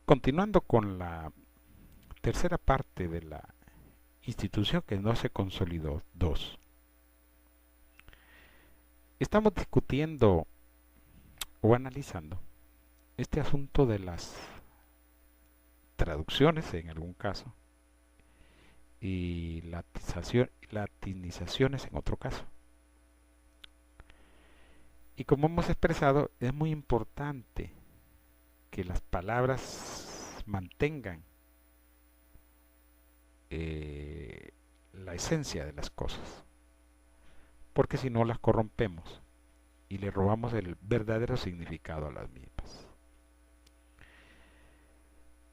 Continuando con la tercera parte de la institución que no se consolidó, 2. Estamos discutiendo o analizando este asunto de las traducciones en algún caso y latinizaciones en otro caso. Y como hemos expresado, es muy importante que las palabras mantengan la esencia de las cosas, porque si no las corrompemos y le robamos el verdadero significado a las mismas.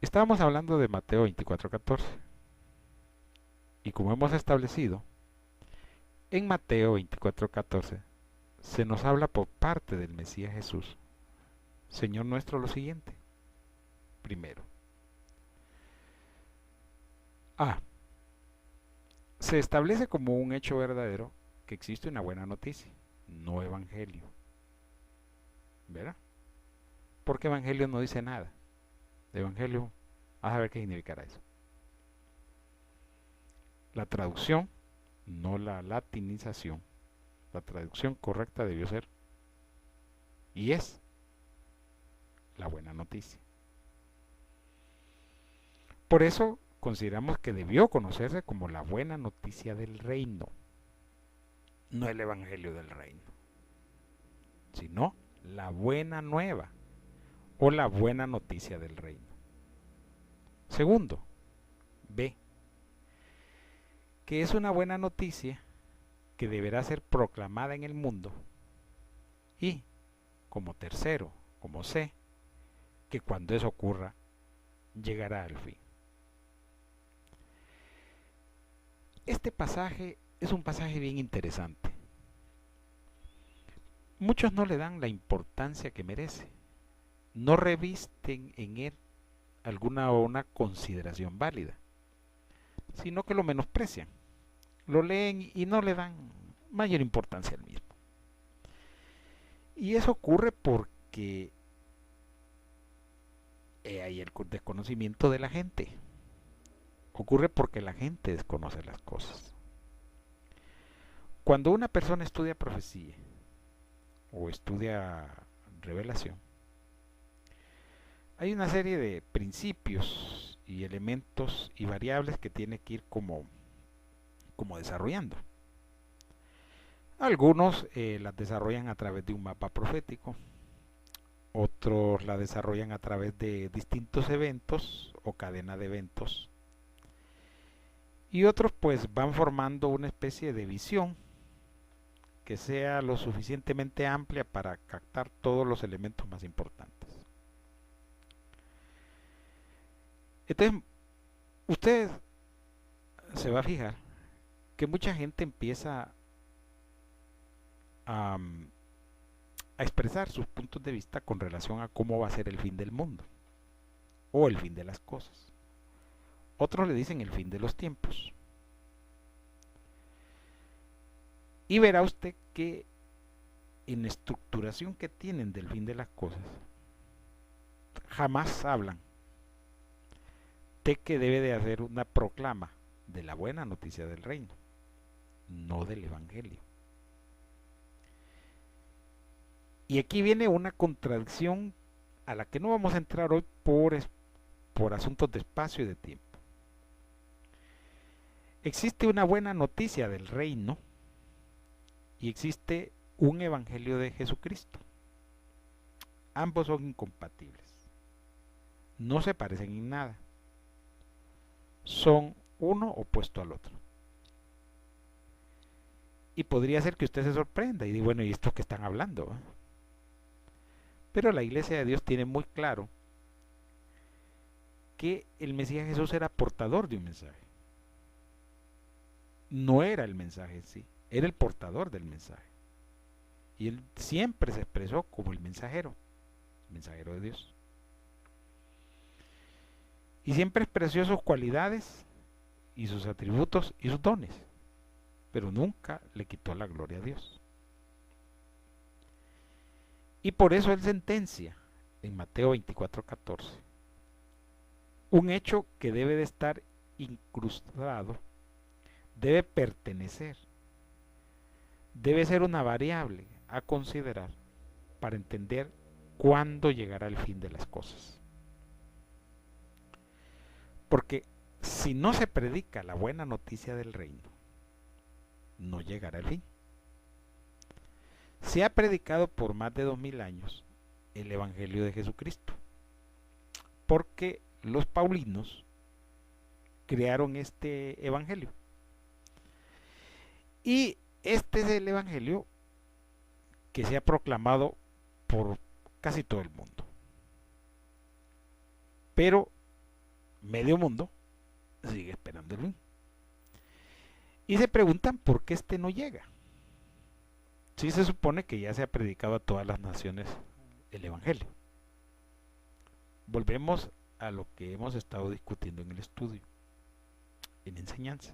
Estábamos hablando de Mateo 24:14 y como hemos establecido, en Mateo 24:14 se nos habla por parte del Mesías Jesús, Señor nuestro, lo siguiente. Primero, A. Se establece como un hecho verdadero que existe una buena noticia, no evangelio. ¿Verdad? Porque evangelio no dice nada. Evangelio, vas a ver qué significará eso. La traducción, no la latinización. La traducción correcta debió ser y es la buena noticia. Por eso consideramos que debió conocerse como la buena noticia del reino, no el evangelio del reino, sino la buena nueva o la buena noticia del reino. Segundo, B, que es una buena noticia que deberá ser proclamada en el mundo. Y, como tercero, como C, que cuando eso ocurra, llegará al fin. Este pasaje es un pasaje bien interesante. Muchos no le dan la importancia que merece. No revisten en él alguna o una consideración válida, sino que lo menosprecian. Lo leen y no le dan mayor importancia al mismo. Y eso ocurre porque hay el desconocimiento de la gente. Ocurre porque la gente desconoce las cosas. Cuando una persona estudia profecía o estudia revelación, hay una serie de principios y elementos y variables que tiene que ir como desarrollando. Algunos las desarrollan a través de un mapa profético, otros la desarrollan a través de distintos eventos o cadena de eventos, y otros pues van formando una especie de visión que sea lo suficientemente amplia para captar todos los elementos más importantes. Entonces, usted se va a fijar que mucha gente empieza a, a expresar sus puntos de vista con relación a cómo va a ser el fin del mundo o el fin de las cosas. Otros le dicen el fin de los tiempos. Y verá usted que en la estructuración que tienen del fin de las cosas, jamás hablan de que debe de hacer una proclama de la buena noticia del reino, no del evangelio. Y aquí viene una contradicción a la que no vamos a entrar hoy por asuntos de espacio y de tiempo. Existe una buena noticia del reino y existe un evangelio de Jesucristo. Ambos son incompatibles. No se parecen en nada. Son uno opuesto al otro. Y podría ser que usted se sorprenda y diga, bueno, ¿y esto que están hablando? Pero la Iglesia de Dios tiene muy claro que el Mesías Jesús era portador de un mensaje. No era el mensaje en sí, era el portador del mensaje. Y él siempre se expresó como el mensajero de Dios. Y siempre expresó sus cualidades y sus atributos y sus dones, pero nunca le quitó la gloria a Dios. Y por eso él sentencia en Mateo 24:14 un hecho que debe de estar incrustado, debe pertenecer, debe ser una variable a considerar para entender cuándo llegará el fin de las cosas. Porque si no se predica la buena noticia del reino, no llegará el fin. Se ha predicado por más de 2000 años el Evangelio de Jesucristo, porque los paulinos crearon este Evangelio. Y este es el Evangelio que se ha proclamado por casi todo el mundo. Pero medio mundo sigue esperando el fin. Y se preguntan por qué este no llega. Sí, se supone que ya se ha predicado a todas las naciones el Evangelio. Volvemos a lo que hemos estado discutiendo en el estudio, en enseñanza.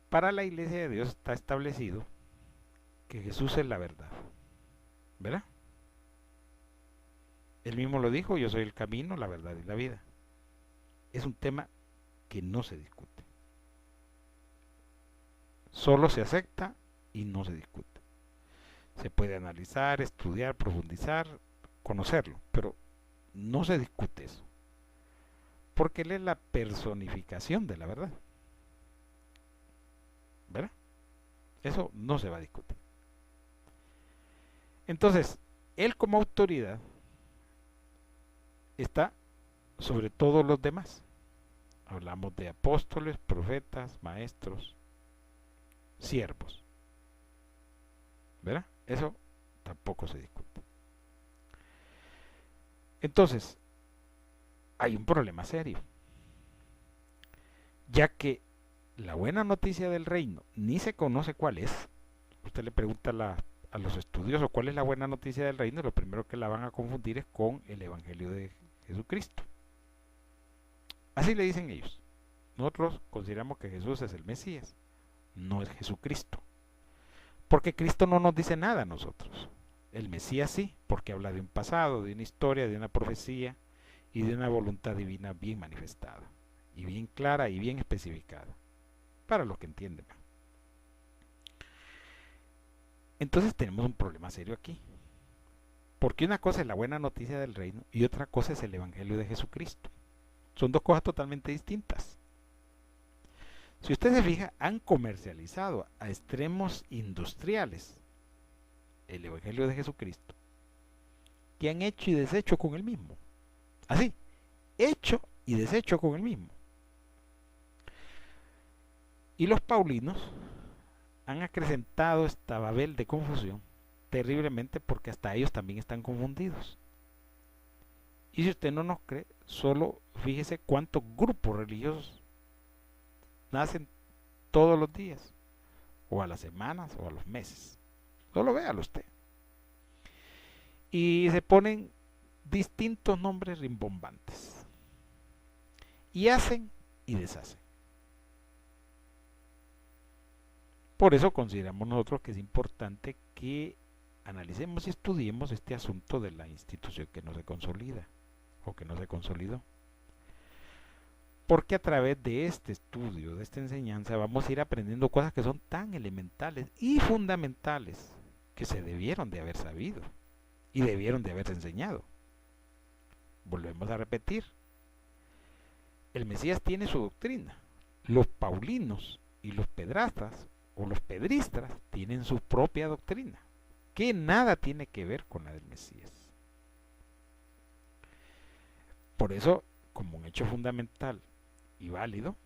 Para la Iglesia de Dios está establecido que Jesús es la verdad, ¿verdad? Él mismo lo dijo: yo soy el camino, la verdad y la vida. Es un tema que no se discute. Solo se acepta y no se discute. Se puede analizar, estudiar, profundizar, conocerlo, pero no se discute eso. Porque Él es la personificación de la verdad. ¿Verdad? Eso no se va a discutir. Entonces, Él como autoridad está sobre todos los demás. Hablamos de apóstoles, profetas, maestros, siervos. ¿Verdad? Eso tampoco se discute. Entonces, hay un problema serio, ya que la buena noticia del reino ni se conoce cuál es. Usted le pregunta a los estudiosos cuál es la buena noticia del reino, lo primero que la van a confundir es con el Evangelio de Jesucristo. Así le dicen ellos. Nosotros consideramos que Jesús es el Mesías, no es Jesucristo. Porque Cristo no nos dice nada a nosotros. El Mesías sí, porque habla de un pasado, de una historia, de una profecía y de una voluntad divina bien manifestada, y bien clara y bien especificada, para los que entienden. Entonces tenemos un problema serio aquí. Porque una cosa es la buena noticia del reino y otra cosa es el Evangelio de Jesucristo. Son dos cosas totalmente distintas. Si usted se fija, han comercializado a extremos industriales el Evangelio de Jesucristo, que han hecho y deshecho con el mismo. Así, hecho y deshecho con el mismo. Y los paulinos han acrecentado esta babel de confusión terriblemente, porque hasta ellos también están confundidos. Y si usted no nos cree, solo fíjese cuántos grupos religiosos nacen todos los días, o a las semanas, o a los meses. Solo véalo usted. Y se ponen distintos nombres rimbombantes. Y hacen y deshacen. Por eso consideramos nosotros que es importante que analicemos y estudiemos este asunto de la institución que no se consolida o que no se consolidó. Porque a través de este estudio, de esta enseñanza, vamos a ir aprendiendo cosas que son tan elementales y fundamentales que se debieron de haber sabido y debieron de haberse enseñado. Volvemos a repetir. El Mesías tiene su doctrina. Los paulinos y los pedrastas o los pedristas tienen su propia doctrina, que nada tiene que ver con la del Mesías. Por eso, como un hecho fundamental y válido,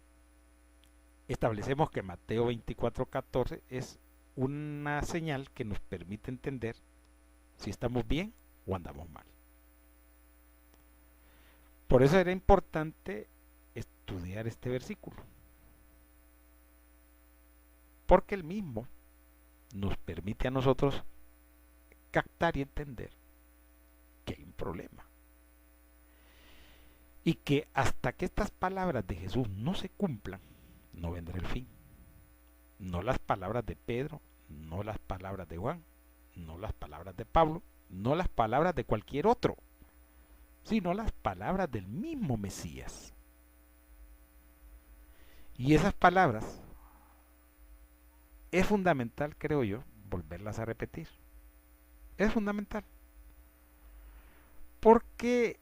establecemos que Mateo 24:14 es una señal que nos permite entender si estamos bien o andamos mal. Por eso era importante estudiar este versículo, porque el mismo nos permite a nosotros captar y entender que hay un problema, y que hasta que estas palabras de Jesús no se cumplan, no vendrá el fin. No las palabras de Pedro, no las palabras de Juan, no las palabras de Pablo, no las palabras de cualquier otro, sino las palabras del mismo Mesías. Y esas palabras es fundamental, creo yo, volverlas a repetir. Es fundamental. Porque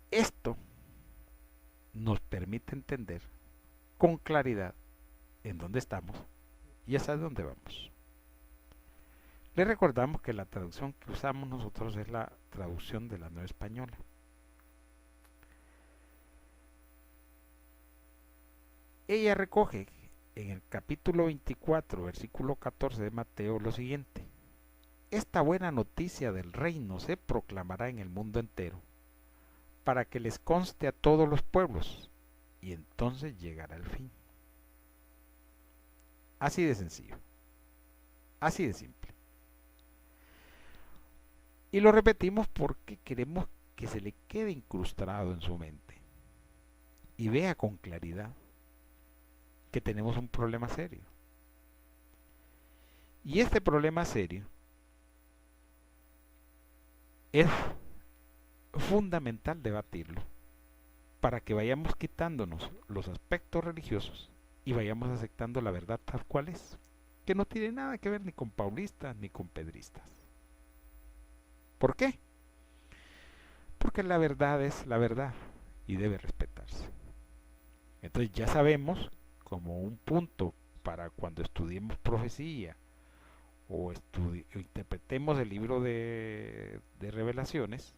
esto nos permite entender con claridad en dónde estamos y hacia dónde vamos. Les recordamos que la traducción que usamos nosotros es la traducción de la Nueva Española. Ella recoge en el capítulo 24, versículo 14 de Mateo lo siguiente: esta buena noticia del reino se proclamará en el mundo entero, para que les conste a todos los pueblos, y entonces llegará el fin. Así de sencillo, así de simple. Y lo repetimos porque queremos que se le quede incrustado en su mente y vea con claridad que tenemos un problema serio. Y este problema serio es fundamental debatirlo para que vayamos quitándonos los aspectos religiosos y vayamos aceptando la verdad tal cual es, que no tiene nada que ver ni con paulistas ni con pedristas. ¿Por qué? Porque la verdad es la verdad y debe respetarse. Entonces ya sabemos, como un punto para cuando estudiemos profecía o interpretemos el libro de Revelaciones,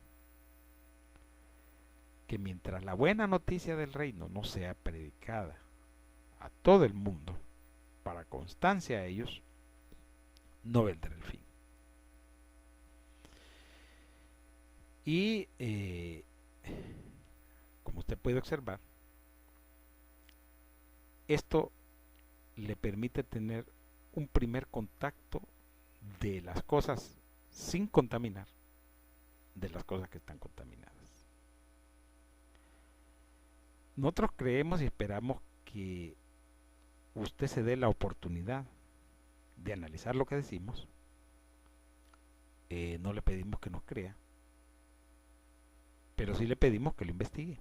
que mientras la buena noticia del reino no sea predicada a todo el mundo, para constancia a ellos, no vendrá el fin. Y como usted puede observar, esto le permite tener un primer contacto de las cosas sin contaminar, de las cosas que están contaminadas. Nosotros creemos y esperamos que usted se dé la oportunidad de analizar lo que decimos. No le pedimos que nos crea, pero sí le pedimos que lo investigue.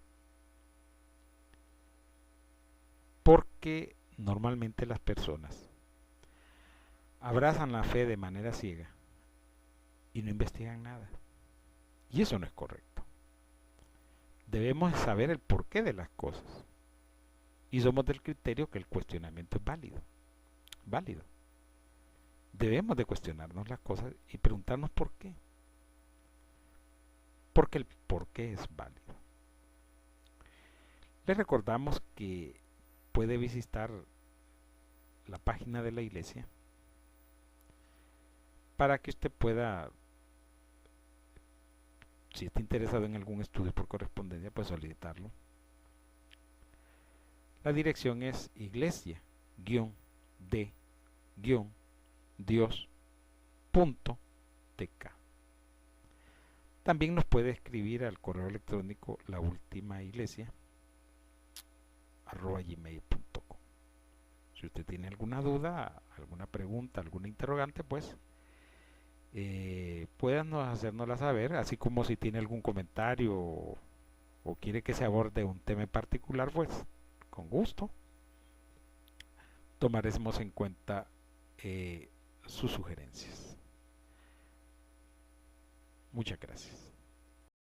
Porque normalmente las personas abrazan la fe de manera ciega y no investigan nada. Y eso no es correcto. Debemos saber el porqué de las cosas. Y somos del criterio que el cuestionamiento es válido. Válido. Debemos de cuestionarnos las cosas y preguntarnos por qué. Porque el porqué es válido. Les recordamos que puede visitar la página de la iglesia para que usted pueda, si está interesado en algún estudio por correspondencia, pues solicitarlo. La dirección es iglesia-de-dios.tk. También nos puede escribir al correo electrónico laultimaiglesia@gmail.com. Si usted tiene alguna duda, alguna pregunta, alguna interrogante, pues puedan hacérnosla saber, así como si tiene algún comentario o quiere que se aborde un tema en particular, pues con gusto tomaremos en cuenta sus sugerencias. Muchas gracias.